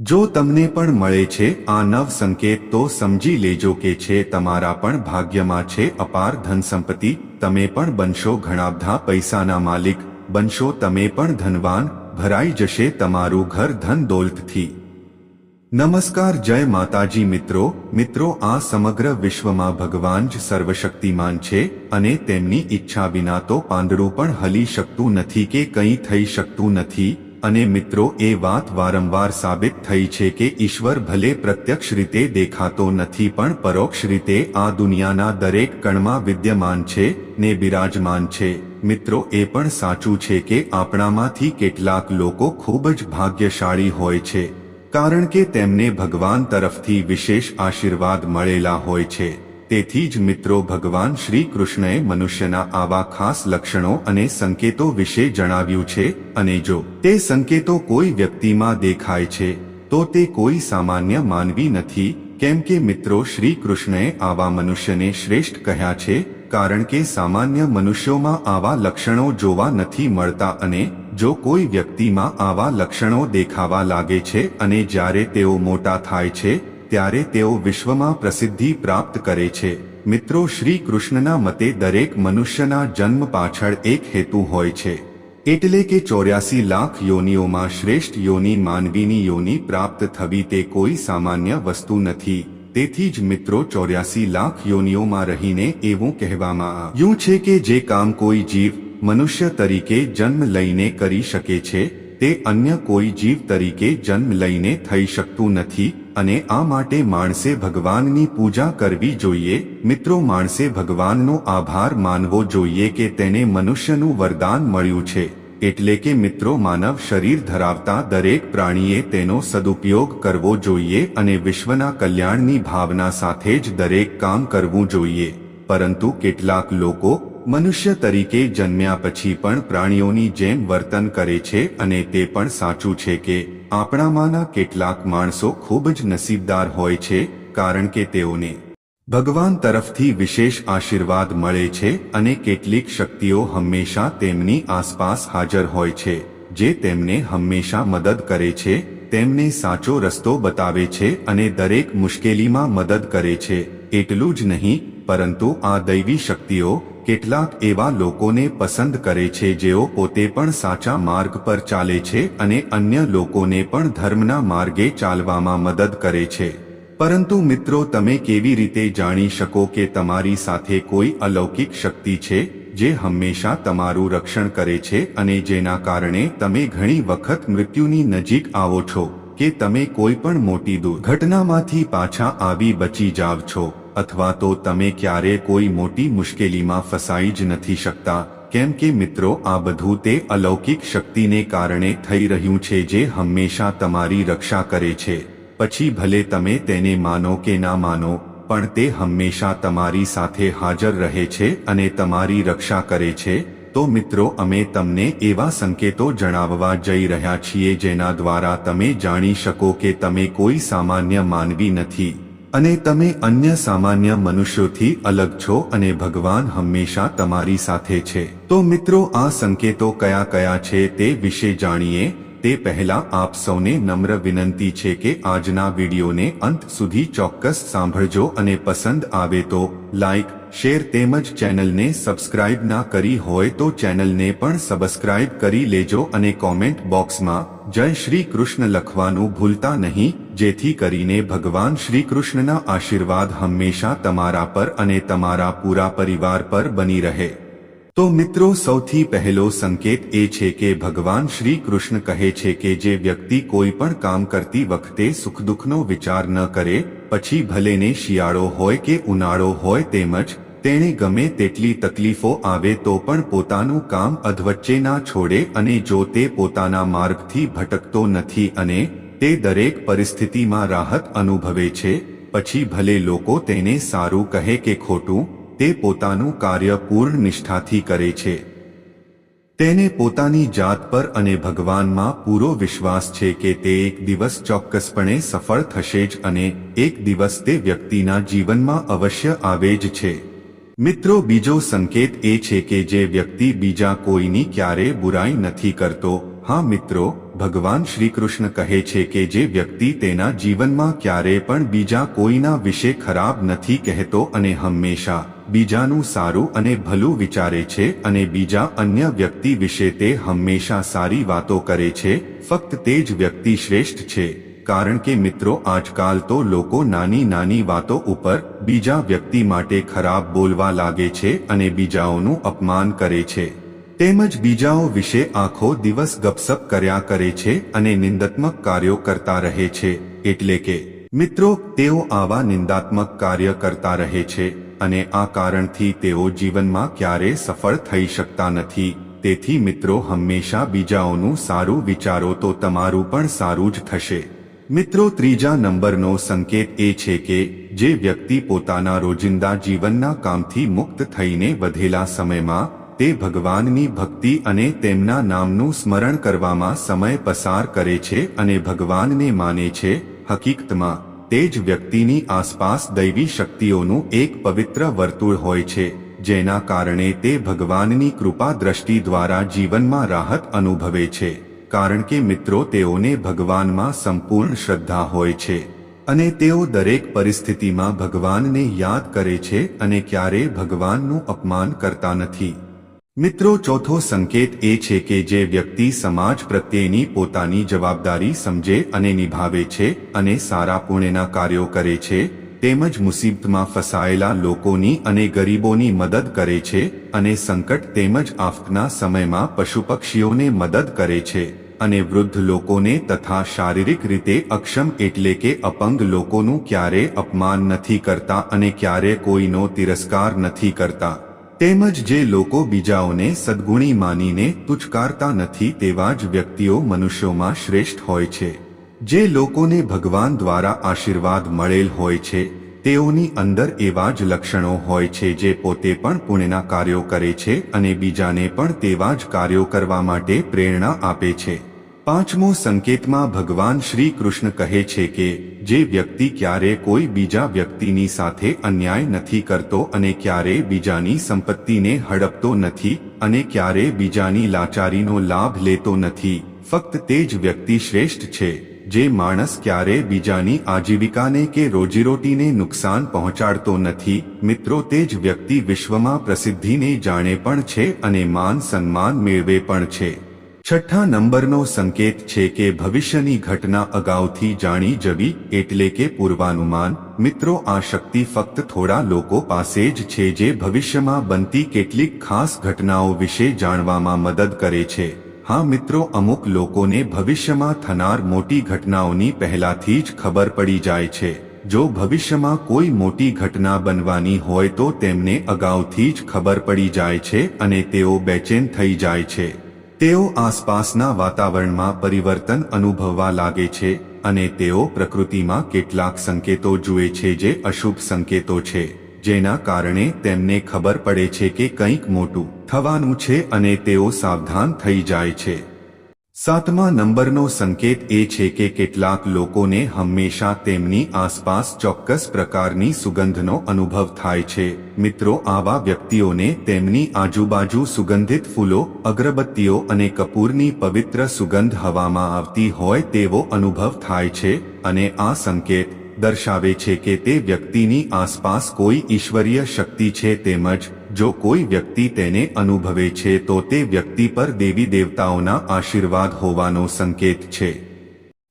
જો તમને પણ મળે છે આ નવ સંકેત તો સમજી લેજો કે છે તમારા પણ ભાગ્યમાં છે અપાર ધન સંપત્તિ, તમે પણ બનશો ઘણા બધા પૈસાના માલિક, બનશો તમે પણ ધનવાન, ભરાઈ જશે તમારું ઘર ધન દોલતથી। નમસ્કાર, જય માતાજી મિત્રો આ સમગ્ર વિશ્વમાં ભગવાન જ સર્વશક્તિમાન છે અને તેમની ઈચ્છા વિના તો પાંદડું પણ હલી શકતું નથી કે કંઈ થઈ શકતું નથી। અને મિત્રો એ વાત વારંવાર સાબિત થઈ છે કે ઈશ્વર ભલે પ્રત્યક્ષ રીતે દેખાતો નથી પણ પરોક્ષ રીતે આ દુનિયાના દરેક કણમાં વિદ્યમાન છે ને બિરાજમાન છે। મિત્રો એ પણ સાચું છે કે આપણામાંથી કેટલાક લોકો ખૂબ જ ભાગ્યશાળી હોય છે કારણ કે તેમને ભગવાન તરફથી વિશેષ આશીર્વાદ મળેલા હોય છે। તેથી જ મિત્રો ભગવાન શ્રી કૃષ્ણએ મનુષ્યના આવા ખાસ લક્ષણો અને સંકેતો વિશે જણાવ્યું છે અને જો તે સંકેતો કોઈ વ્યક્તિમાં દેખાય છે તો તે કોઈ સામાન્ય માનવી નથી, કેમ કે મિત્રો શ્રી કૃષ્ણએ આવા મનુષ્યને શ્રેષ્ઠ કહ્યા છે કારણ કે સામાન્ય મનુષ્યોમાં આવા લક્ષણો જોવા નથી મળતા અને જો કોઈ વ્યક્તિમાં આવા લક્ષણો દેખાવા લાગે છે અને જ્યારે તેઓ મોટા થાય છે ત્યારે તેઓ વિશ્વમાં પ્રસિદ્ધિ પ્રાપ્ત કરે છે। મિત્રો શ્રી કૃષ્ણના મતે દરેક મનુષ્યના જન્મ પાછળ એક હેતુ હોય છે, એટલે કે 84 લાખ યોનિઓમાં શ્રેષ્ઠ યોનિ માનવીની યોનિ પ્રાપ્ત થવી તે કોઈ સામાન્ય વસ્તુ નથી। તેથી જ મિત્રો 84 લાખ યોનિઓમાં રહીને એવું કહેવામાં આવ્યું છે કે જે કામ કોઈ જીવ મનુષ્ય તરીકે જન્મ લઈને કરી શકે છે તે અન્ય કોઈ જીવ તરીકે જન્મ લઈને થઈ શકતું નથી અને આ માટે માણસે ભગવાનની પૂજા કરવી જોઈએ। મિત્રો માણસે ભગવાનનો આભાર માનવો જોઈએ કે તેને મનુષ્યનું વરદાન મળ્યું છે, એટલે કે મિત્રો માનવ શરીર ધરાવતા દરેક પ્રાણીએ તેનો સદુપયોગ કરવો જોઈએ અને વિશ્વના કલ્યાણની ભાવના સાથે જ દરેક કામ કરવું જોઈએ। પરંતુ કેટલાક લોકો મનુષ્ય તરીકે જન્મ્યા પછી પણ પ્રાણીઓની જેમ વર્તન કરે છે અને તે પણ સાચું છે કે આપણામાંના કેટલાક માણસો ખૂબ જ નસીબદાર હોય છે કારણ કે તેઓને ભગવાન તરફથી વિશેષ આશીર્વાદ મળે છે અને કેટલીક શક્તિઓ હંમેશા તેમની આસપાસ હાજર હોય છે જે તેમને હંમેશા મદદ કરે છે, તેમને સાચો રસ્તો બતાવે છે અને દરેક મુશ્કેલીમાં મદદ કરે છે। એટલું જ નહીં પરંતુ આ દૈવી શક્તિઓ કેટલાક એવા લોકોને પસંદ કરે છે જેઓ પોતે પણ સાચા માર્ગ પર ચાલે છે અને અન્ય લોકોને પણ ધર્મના માર્ગે ચાલવામાં મદદ કરે છે। પરંતુ મિત્રો તમે કેવી રીતે જાણી શકો કે તમારી સાથે કોઈ અલૌકિક શક્તિ છે જે હંમેશા તમારું રક્ષણ કરે છે અને જેના કારણે તમે ઘણી વખત મૃત્યુની નજીક આવો છો કે તમે કોઈ પણ મોટી દુર્ઘટનામાંથી પાછા આવી બચી જાવ છો અથવા તો તમે ક્યારે કોઈ મોટી મુશ્કેલીમાં ફસાઈ જ નથી શકતા, કેમ કે મિત્રો આ બધું તે અલૌકિક શક્તિને કારણે થઈ રહ્યું છે જે હંમેશા તમારી રક્ષા કરે છે। પછી ભલે તમે તેને માનો કે ના માનો પણ તે હંમેશા તમારી સાથે હાજર રહે છે અને તમારી રક્ષા કરે છે। તો મિત્રો અમે તમને એવા સંકેતો જણાવવા જઈ રહ્યા છીએ જેના દ્વારા તમે જાણી શકો કે તમે કોઈ સામાન્ય માનવી નથી અને તમે અન્ય સામાન્ય મનુષ્યોથી અલગ છો અને ભગવાન હંમેશા તમારી સાથે છે। તો મિત્રો આ સંકેતો કયા કયા છે તે વિશે જાણીએ તે પહેલા આપ સૌને નમ્ર વિનંતી છે કે આજના વિડીયોને અંત સુધી ચોક્કસ સાંભળજો અને પસંદ આવે તો લાઈક, શેર તેમજ ચેનલને સબસ્ક્રાઇબ ના કરી હોય તો ચેનલને પણ સબસ્ક્રાઇબ કરી લેજો અને કોમેન્ટ બોક્સમાં જય શ્રી કૃષ્ણ લખવાનું ભૂલતા નહીં, જેથી કરીને ભગવાન શ્રી કૃષ્ણના આશીર્વાદ હંમેશા તમારા પર અને તમારા પૂરા પરિવાર પર બની રહે। તો મિત્રો સૌથી પહેલો સંકેત એ છે કે ભગવાન શ્રી કૃષ્ણ કહે છે કે જે વ્યક્તિ કોઈ પણ કામ કરતી વખતે સુખ દુઃખનો વિચાર ન કરે, પછી ભલેને શિયાળો હોય કે ઉનાળો હોય તેમજ તેણે ગમે તેટલી તકલીફો આવે તો પણ પોતાનું કામ અધવચ્ચે ના છોડે અને જો તે પોતાના માર્ગથી ભટકતો નથી અને તે દરેક પરિસ્થિતિમાં રાહત અનુભવે છે, પછી ભલે લોકો તેને સારું કહે કે ખોટું, તે પોતાનું કાર્ય પૂર્ણ નિષ્ઠાથી કરે છે। તેને પોતાની જાત પર અને ભગવાનમાં પૂરો વિશ્વાસ છે કે તે એક દિવસ ચોક્કસપણે સફળ થશે જ અને એક દિવસ તે વ્યક્તિના જીવનમાં અવશ્ય આવે જ છે। મિત્રો બીજો સંકેત એ છે કે જે વ્યક્તિ બીજા કોઈની ક્યારે બુરાઈ નથી કરતો, હા મિત્રો ભગવાન શ્રીકૃષ્ણ કહે છે કે જે વ્યક્તિ તેના જીવનમાં ક્યારેય પણ બીજા કોઈના વિશે ખરાબ નથી કહેતો અને હંમેશા બીજાનું સારું અને ભલું વિચારે છે અને બીજા અન્ય વ્યક્તિ વિશે તે હંમેશા સારી વાતો કરે છે, ફક્ત તે જ વ્યક્તિ શ્રેષ્ઠ છે. કારણ કે મિત્રો, આજકાલ તો લોકો નાની નાની વાતો ઉપર બીજા વ્યક્તિ માટે ખરાબ બોલવા લાગે છે અને બીજાઓનું અપમાન કરે છે, તેમજ બીજાઓ વિશે આખો દિવસ ગપસપ કર્યા કરે છે અને નિંદાત્મક કાર્યો કરતા રહે છે. એટલે કે મિત્રો, તેઓ આવા નિંદાત્મક કાર્ય કરતા રહે છે અને આ કારણથી તેઓ જીવનમાં ક્યારેય સફળ થઈ શકતા નથી. તેથી મિત્રો, હંમેશા બીજાઓનું સારું વિચારો તો તમારું પણ સારું જ થશે. મિત્રો, ત્રીજા નંબરનો સંકેત એ છે કે જે વ્યક્તિ પોતાના રોજિંદા જીવનના કામથી મુક્ત થઈને વધેલા સમયમાં તે ભગવાનની ભક્તિ અને તેમના નામનું સ્મરણ કરવામાં સમય પસાર કરે છે અને ભગવાનને માને છે, હકીકતમાં તે જ વ્યક્તિની આસપાસ દૈવી શક્તિઓનું એક પવિત્ર વર્તુળ હોય છે, જેના કારણે તે ભગવાનની કૃપા દ્રષ્ટિ દ્વારા જીવનમાં રાહત અનુભવે છે. કારણ કે મિત્રો, તેઓને ભગવાનમાં સંપૂર્ણ શ્રદ્ધા હોય છે અને તેઓ દરેક પરિસ્થિતિમાં ભગવાનને યાદ કરે છે અને ક્યારેય ભગવાનનું અપમાન કરતા નથી. મિત્રો, ચોથો સંકેત એ છે કે જે વ્યક્તિ સમાજ પ્રત્યેની પોતાની જવાબદારી સમજે અને નિભાવે છે અને સારા પુણ્યના કાર્યો કરે છે, તેમજ મુસીબતમાં ફસાયેલા લોકોની અને ગરીબોની મદદ કરે છે અને સંકટ તેમજ આફતના સમયમાં પશુપક્ષીઓને મદદ કરે છે અને વૃદ્ધ લોકોને તથા શારીરિક રીતે અક્ષમ એટલે કે અપંગ લોકોનું ક્યારેય અપમાન નથી કરતા અને ક્યારેય કોઈનો તિરસ્કાર નથી કરતા, તેમજ જે લોકો બીજાઓને સદ્ગુણી માનીને તુચ્છકારતા નથી, તેવા જ વ્યક્તિઓ મનુષ્યોમાં શ્રેષ્ઠ હોય છે. જે લોકોને ભગવાન દ્વારા આશીર્વાદ મળેલ હોય છે, તેઓની અંદર એવા જ લક્ષણો હોય છે જે પોતે પણ પુણ્યના કાર્યો કરે છે અને બીજાને પણ તેવા જ કાર્યો કરવા માટે પ્રેરણા આપે છે. પાંચમો સંકેતમાં ભગવાન શ્રી કૃષ્ણ કહે છે કે જે વ્યક્તિ ક્યારેય કોઈ બીજા વ્યક્તિની સાથે અન્યાય નથી કરતો અને ક્યારેય બીજાની સંપત્તિને હડપતો નથી અને ક્યારેય બીજાની લાચારીનો લાભ લેતો નથી, ફક્ત તે જ વ્યક્તિ શ્રેષ્ઠ છે. જે માણસ ક્યારેય બીજાની આજીવિકાને કે રોજીરોટીને નુકસાન પહોંચાડતો નથી, મિત્રો, તે જ વ્યક્તિ વિશ્વમાં પ્રસિદ્ધિને જાણે પણ છે અને માન સન્માન મેળવે પણ છે. છઠ્ઠા નંબરનો સંકેત છે કે ભવિષ્યની ઘટના અગાઉથી જાણી જવી એટલે કે પૂર્વાનુમાન. મિત્રો, આ શક્તિ ફક્ત થોડા લોકો પાસે જ છે જે ભવિષ્યમાં બનતી કેટલીક ખાસ ઘટનાઓ વિશે જાણવામાં મદદ કરે છે. હા મિત્રો, અમુક લોકોને ભવિષ્યમાં થનાર મોટી ઘટનાઓની પહેલાથી જ ખબર પડી જાય છે. જો ભવિષ્યમાં કોઈ મોટી ઘટના બનવાની હોય તો તેમને અગાઉથી જ ખબર પડી જાય છે અને તેઓ બેચેન થઈ જાય છે. તેઓ આસપાસના વાતાવરણમાં પરિવર્તન અનુભવવા લાગે છે અને તેઓ પ્રકૃતિમાં કેટલાક સંકેતો જુએ છે જે અશુભ સંકેતો છે, જેના કારણે તેમને ખબર પડે છે કે કંઈક મોટું થવાનું છે અને તેઓ સાવધાન થઈ જાય છે. સાતમા નંબરનો સંકેત એ છે કે કેટલાક લોકોને હંમેશા તેમની આસપાસ ચોક્કસ પ્રકારની સુગંધનો અનુભવ થાય છે. મિત્રો, આવા વ્યક્તિઓને તેમની આજુબાજુ સુગંધિત ફૂલો, અગરબત્તીઓ અને કપૂરની પવિત્ર સુગંધ હવામાં આવતી હોય તેવો અનુભવ થાય છે અને આ સંકેત દર્શાવે છે કે તે વ્યક્તિની આસપાસ કોઈ ઈશ્વરીય શક્તિ છે, તેમજ જો કોઈ વ્યક્તિ તેને અનુભવે છે તો તે વ્યક્તિ પર દેવી દેવતાઓના આશીર્વાદ હોવાનો સંકેત છે.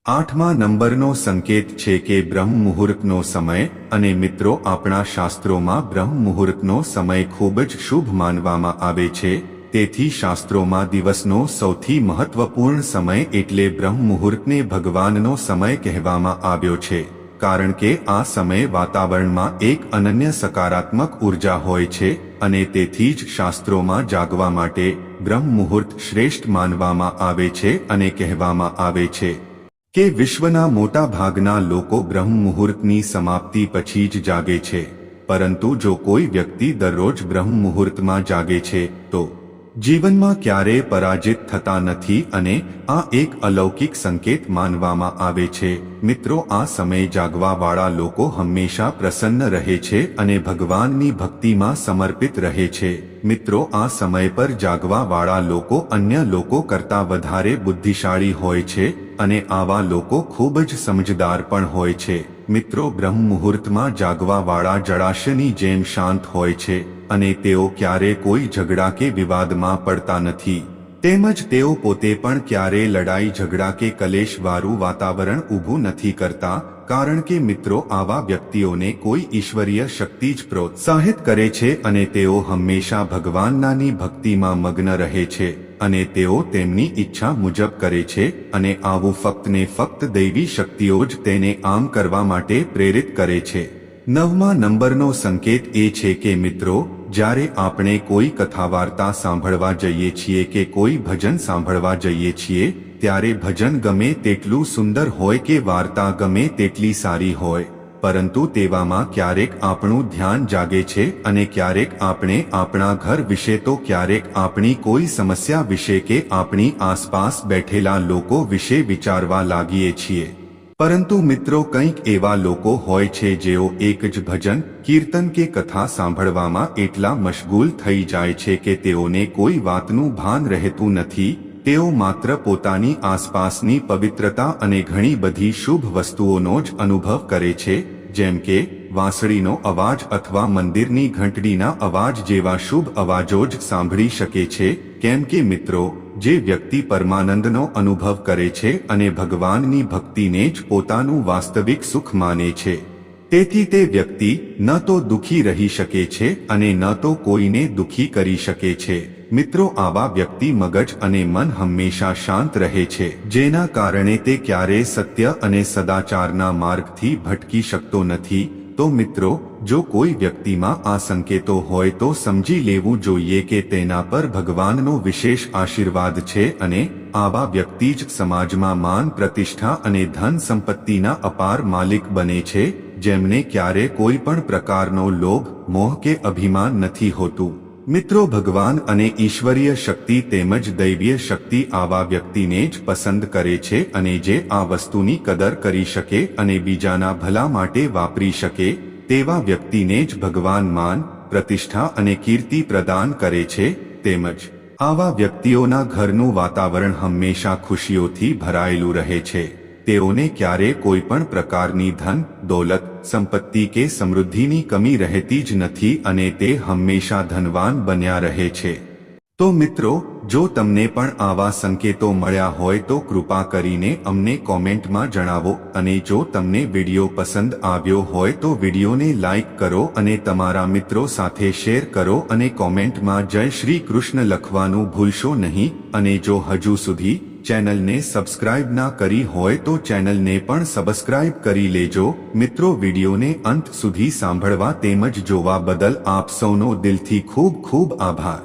આઠમા નંબરનો સંકેત છે કે બ્રહ્મ મુહૂર્તનો સમય. અને મિત્રો, આપણા શાસ્ત્રોમાં બ્રહ્મ મુહૂર્તનો સમય ખૂબ જ શુભ માનવામાં આવે છે. તેથી શાસ્ત્રોમાં દિવસનો સૌથી મહત્વપૂર્ણ સમય એટલે બ્રહ્મ મુહૂર્તને ભગવાનનો સમય કહેવામાં આવ્યો છે, કારણ કે આ સમયે વાતાવરણમાં એક અનન્ય સકારાત્મક ઉર્જા હોય છે અને તેથી જ શાસ્ત્રોમાં જાગવા માટે બ્રહ્મ મુહૂર્ત શ્રેષ્ઠ માનવામાં આવે છે અને કહેવામાં આવે છે કે વિશ્વના મોટા ભાગના લોકો બ્રહ્મ મુહૂર્તની સમાપ્તિ પછી જ જાગે છે. પરંતુ જો કોઈ વ્યક્તિ દરરોજ બ્રહ્મ મુહૂર્તમાં જાગે છે તો જીવનમાં ક્યારેય પરાજિત થતા નથી અને આ એક અલૌકિક સંકેત માનવામાં આવે છે. મિત્રો, આ સમયે જાગવાવાળા લોકો હંમેશા પ્રસન્ન રહે છે અને ભગવાનની ભક્તિમાં સમર્પિત રહે છે. મિત્રો, આ સમય પર જાગવાવાળા લોકો અન્ય લોકો કરતાં વધારે બુદ્ધિશાળી હોય છે અને આવા લોકો ખૂબ જ સમજદાર પણ હોય છે. મિત્રો, બ્રહ્મ મુહૂર્તમાં જાગવાવાળા જળાશયની જેમ શાંત હોય છે અને તેઓ ક્યારે કોઈ ઝઘડા કે વિવાદમાં પડતા નથી. તેમજ તેઓ પોતે પણ ક્યારેય લડાઈ ઝઘડા કે કલેશવાળું વાતાવરણ ઊભું નથી કરતા, કારણ કે મિત્રો, આવા વ્યક્તિઓને કોઈ ઈશ્વરીય શક્તિ જ પ્રોત્સાહિત કરે છે અને તેઓ હંમેશા ભગવાનની ભક્તિમાં મગ્ન રહે છે અને તેઓ તેમની ઈચ્છા મુજબ કરે છે અને આવું ફક્ત ને ફક્ત દૈવી શક્તિઓ જ તેને આમ કરવા માટે પ્રેરિત કરે છે. 9મા નંબરનો સંકેત એ છે કે મિત્રો, જ્યારે આપણે કોઈ કથા વાર્તા સાંભળવા જઈએ છીએ કે કોઈ ભજન સાંભળવા જઈએ છીએ, ત્યારે ભજન ગમે તેટલું સુંદર હોય કે વાર્તા ગમે તેટલી સારી હોય, પરંતુ તેવામાં ક્યારેક આપણું ધ્યાન જાગે છે અને ક્યારેક આપણે આપણા ઘર વિશે તો ક્યારેક આપણી કોઈ સમસ્યા વિશે કે આપણી આસપાસ બેઠેલા લોકો વિશે વિચારવા લાગીએ છીએ. પરંતુ મિત્રો, કંઈક એવા લોકો હોય છે જેઓ એક જ ભજન, કીર્તન કે કથા સાંભળવામાં એટલા મશગુલ થઈ જાય છે કે તેઓને કોઈ વાતનું ભાન રહેતું નથી. તેઓ માત્ર પોતાની આસપાસની પવિત્રતા અને ઘણી બધી શુભ વસ્તુઓનો જ અનુભવ કરે છે, જેમ કે વાંસળીનો અવાજ અથવા મંદિરની ઘંટડીના અવાજ જેવા શુભ અવાજો જ સાંભળી શકે છે. કેમ કે મિત્રો, જે વ્યક્તિ પરમાનંદનો અનુભવ કરે છે અને ભગવાનની ભક્તિને જ પોતાનું વાસ્તવિક સુખ માને છે, તેથી તે વ્યક્તિ ન તો દુઃખી રહી શકે છે અને ન તો કોઈને દુઃખી કરી શકે છે. મિત્રો, આવા વ્યક્તિ મગજ અને મન હંમેશા શાંત રહે છે, જેના કારણે તે ક્યારેય સત્ય અને સદાચારના માર્ગથી ભટકી શકતો નથી. તો મિત્રો, જો કોઈ વ્યક્તિમાં આ સંકેતો હોય તો સમજી લેવું જોઈએ કે તેના પર ભગવાનનો વિશેષ આશીર્વાદ છે અને આવા વ્યક્તિ જ સમાજમાં માન, પ્રતિષ્ઠા અને ધન સંપત્તિના અપાર માલિક બને છે, જેમને ક્યારે કોઈ પણ પ્રકારનો લોભ, મોહ કે અભિમાન નથી હોતું. મિત્રો, ભગવાન અને ઈશ્વરીય શક્તિ તેમજ દૈવીય શક્તિ આવા વ્યક્તિને જ પસંદ કરે છે અને જે આ વસ્તુની કદર કરી શકે અને બીજાના ભલા માટે વાપરી શકે, તેવા વ્યક્તિને જ ભગવાન માન, પ્રતિષ્ઠા અને કીર્તિ પ્રદાન કરે છે. તેમજ આવા વ્યક્તિઓના ઘરનું વાતાવરણ હંમેશા ખુશીઓથી ભરાયેલું રહે છે. તેઓને ક્યારે કોઈ પણ પ્રકારની ધન, દોલત, સંપત્તિ કે સમૃદ્ધિની કમી રહેતી જ નથી અને તે હંમેશા ધનવાન બન્યા રહે છે. તો મિત્રો, જો તમને પણ આવા સંકેતો મળ્યા હોય તો કૃપા કરીને અમને કોમેન્ટમાં જણાવો અને જો તમને વિડીયો પસંદ આવ્યો હોય તો વિડીયોને લાઈક કરો અને તમારા મિત્રો સાથે શેર કરો અને કોમેન્ટમાં જય શ્રી કૃષ્ણ લખવાનું ભૂલશો નહીં. અને જો હજુ સુધી ચેનલને સબસ્ક્રાઇબ ના કરી હોય તો ચેનલને પણ સબસ્ક્રાઇબ કરી લેજો. મિત્રો, વિડીયોને અંત સુધી સાંભળવા તેમજ જોવા બદલ આપ સૌનો દિલથી ખૂબ ખૂબ આભાર.